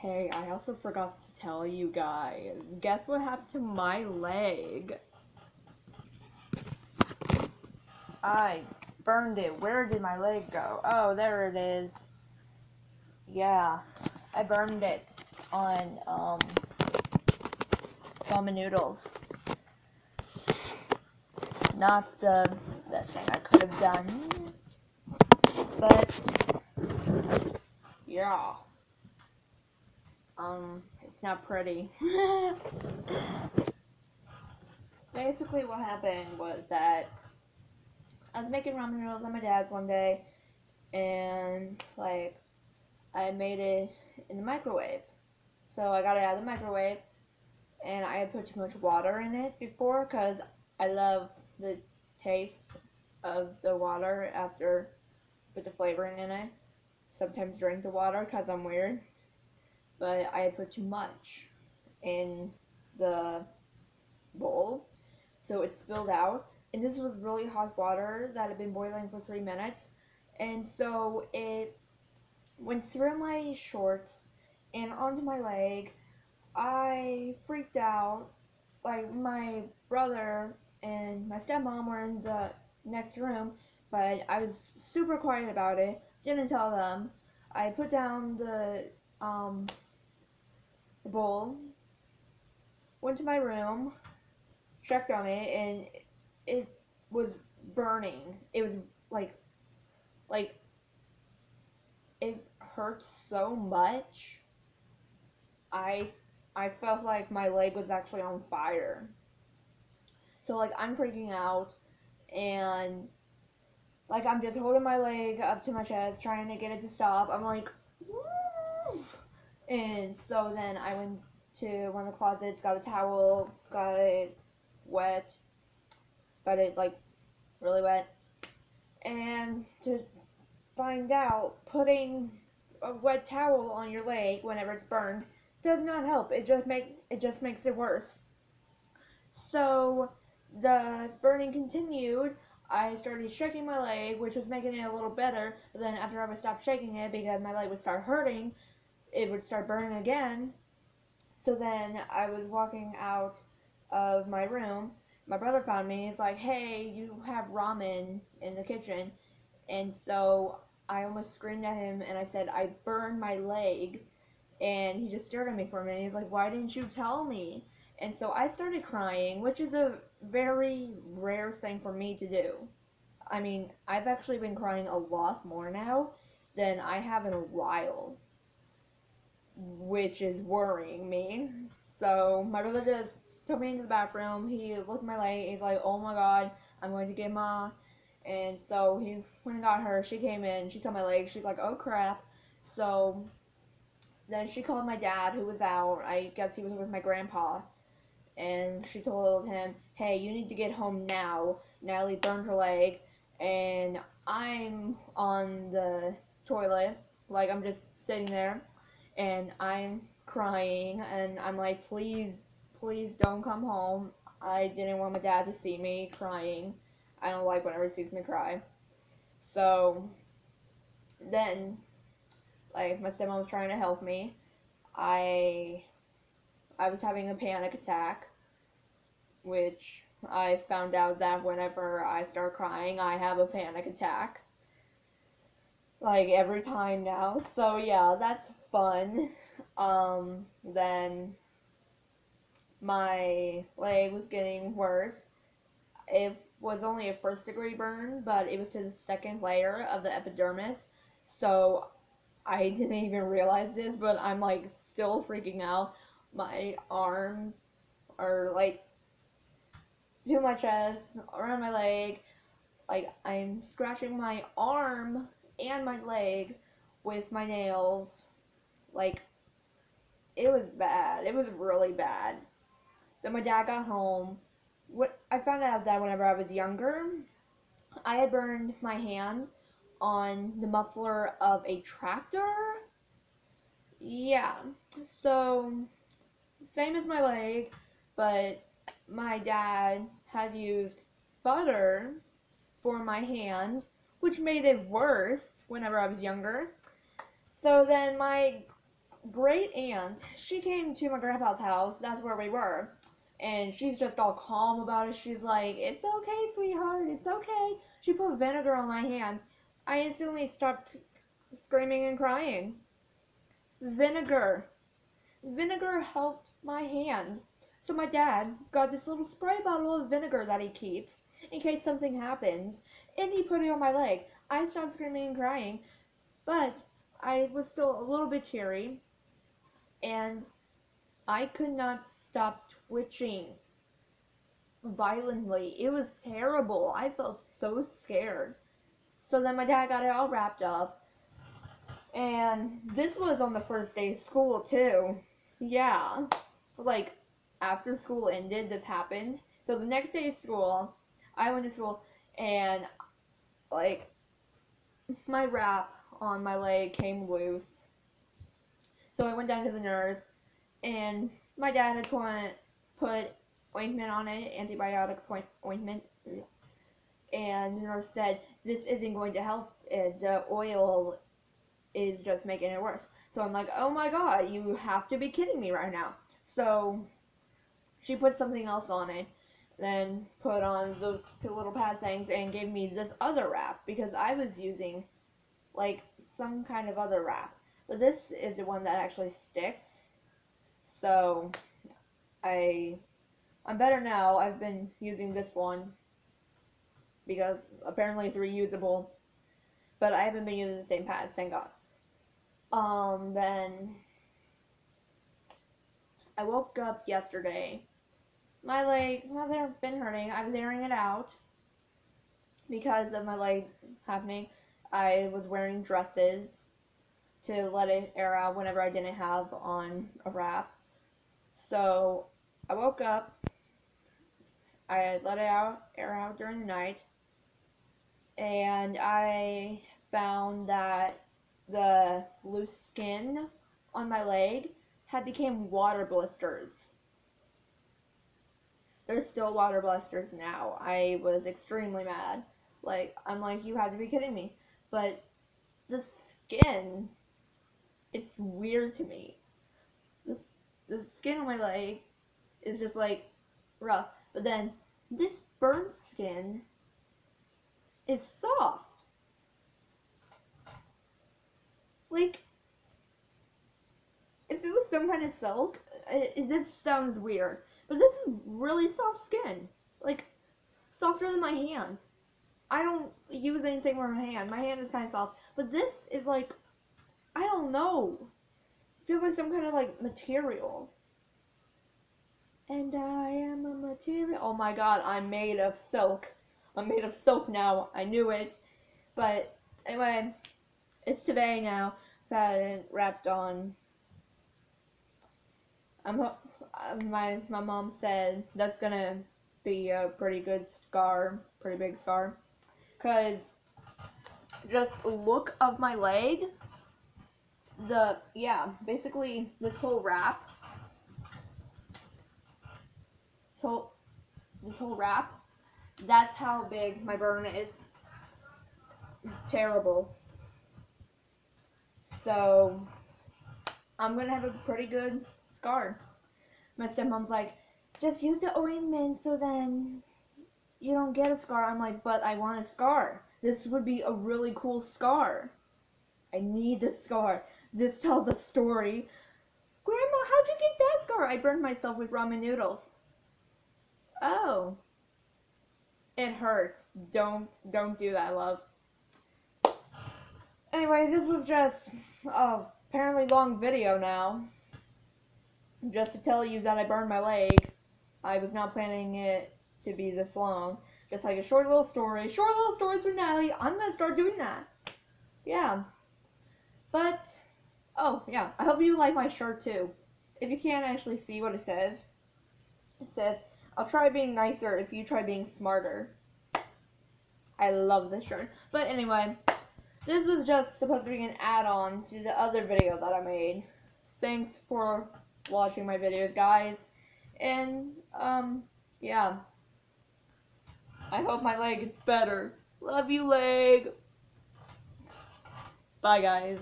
Hey, I also forgot to tell you guys. Guess what happened to my leg? I burned it. Where did my leg go? Oh, there it is. Yeah, I burned it on ramen noodles. Not the best thing I could have done, but yeah, it's not pretty. Basically, what happened was that I was making ramen noodles at my dad's one day, and I made it in the microwave. So I got it out of the microwave, and I had put too much water in it before because I love the taste of the water after with the flavoring in it. Sometimes drink the water because I'm weird, but I had put too much in the bowl, so it spilled out. And this was really hot water that had been boiling for 3 minutes, and so it went through my shorts and onto my leg. I freaked out. Like, my brother and my stepmom were in the next room, but I was super quiet about it. Didn't tell them. I put down um the bowl, went to my room, checked on it, and it was burning. It was like like it hurt so much. I I felt like my leg was actually on fire. So like I'm freaking out, and like I'm just holding my leg up to my chest trying to get it to stop. I'm like, woo! And so then I went to one of the closets, got a towel, got it wet, got it like really wet, and to find out putting a wet towel on your leg whenever it's burned does not help. It just makes it worse. So the burning continued. I started shaking my leg, which was making it a little better. But then after I would stop shaking it because my leg would start hurting, it would start burning again. So then I was walking out of my room. My brother found me. He's like, "Hey, you have ramen in the kitchen." And so I almost screamed at him and I said, "I burned my leg." And he just stared at me for a minute. He's like, "Why didn't you tell me?" And so I started crying, which is a very rare thing for me to do. I mean, I've actually been crying a lot more now than I have in a while, which is worrying me. So my brother just took me into the bathroom. He looked at my leg. He's like, "Oh my god, I'm going to get Ma." And so he went and got her. She came in. She saw my leg. She's like, "Oh crap." So then she called my dad, who was out. I guess he was with my grandpa. And she told him, "Hey, you need to get home now. Natalie burned her leg." And I'm on the toilet, like I'm just sitting there, and I'm crying, and I'm like, "Please, please don't come home." I didn't want my dad to see me crying. I don't like whenever he sees me cry. So then, like, my stepmom was trying to help me. I I was having a panic attack, which I found out that whenever I start crying, I have a panic attack. Like every time now. So yeah, that's fun. Then my leg was getting worse. It was only a first degree burn, but it was to the second layer of the epidermis. So I didn't even realize this, but I'm like still freaking out. My arms are like to my chest, around my leg. Like I'm scratching my arm and my leg with my nails. Like it was bad. It was really bad. Then my dad got home. What I found out that whenever I was younger, I had burned my hand on the muffler of a tractor. Yeah. So same as my leg, but my dad had used butter for my hand, which made it worse whenever I was younger. So then my great aunt, she came to my grandpa's house, that's where we were, and she's just all calm about it. She's like, "It's okay, sweetheart, it's okay." She put vinegar on my hand. I instantly stopped screaming and crying. Vinegar. Vinegar helped my hand. So my dad got this little spray bottle of vinegar that he keeps in case something happens, and he put it on my leg. I stopped screaming and crying, but I was still a little bit teary, and I could not stop twitching violently. It was terrible. I felt so scared. So then my dad got it all wrapped up, and this was on the first day of school too. Yeah. Like, after school ended, this happened. So the next day of school, I went to school, and, like, my wrap on my leg came loose. So I went down to the nurse, and my dad had put ointment on it, antibiotic ointment, and the nurse said, "This isn't going to help it. The oil is just making it worse." So I'm like, "Oh my god, you have to be kidding me right now." So she put something else on it, then put on the little pad things and gave me this other wrap because I was using like some kind of other wrap. But this is the one that actually sticks. So I'm better now. I've been using this one because apparently it's reusable. But I haven't been using the same pads, thank God. Then I woke up yesterday. My leg hasn't been hurting. I was airing it out because of my leg happening. I was wearing dresses to let it air out whenever I didn't have on a wrap. So I woke up. I let it air out during the night, and I found that the loose skin on my leg had become water blisters. There's still water blisters now. I was extremely mad. Like, I'm like, you have to be kidding me. But the skin, it's weird to me. This the skin on my leg is just like rough. But then this burnt skin is soft. Like, if it was some kind of silk, this sounds weird. But this is really soft skin. Like, softer than my hand. I don't use anything with my hand. My hand is kind of soft. But this is like, I don't know. It feels like some kind of like material. And I am a material. Oh my god, I'm made of silk. I'm made of silk now. I knew it. But anyway, it's today now that it wrapped on. My mom said that's gonna be a pretty good scar, pretty big scar. Cause just look of my leg. Basically this whole wrap. So this whole wrap. That's how big my burn is. Terrible. So I'm gonna have a pretty good scar. My stepmom's like, just use the ointment so then you don't get a scar. I'm like, but I want a scar. This would be a really cool scar. I need the scar. This tells a story. Grandma, how'd you get that scar? I burned myself with ramen noodles. Oh. It hurts. Don't do that, love. Anyway, this was just a apparently long video now. Just to tell you that I burned my leg. I was not planning it to be this long. Just like a short little story. Short little stories from Natalie. I'm gonna start doing that. Yeah. But, oh, yeah. I hope you like my shirt too. If you can't actually see what it says, I'll try being nicer if you try being smarter. I love this shirt. But anyway, this was just supposed to be an add-on to the other video that I made. Thanks for watching my videos, guys. And, yeah. I hope my leg gets better. Love you, leg. Bye, guys.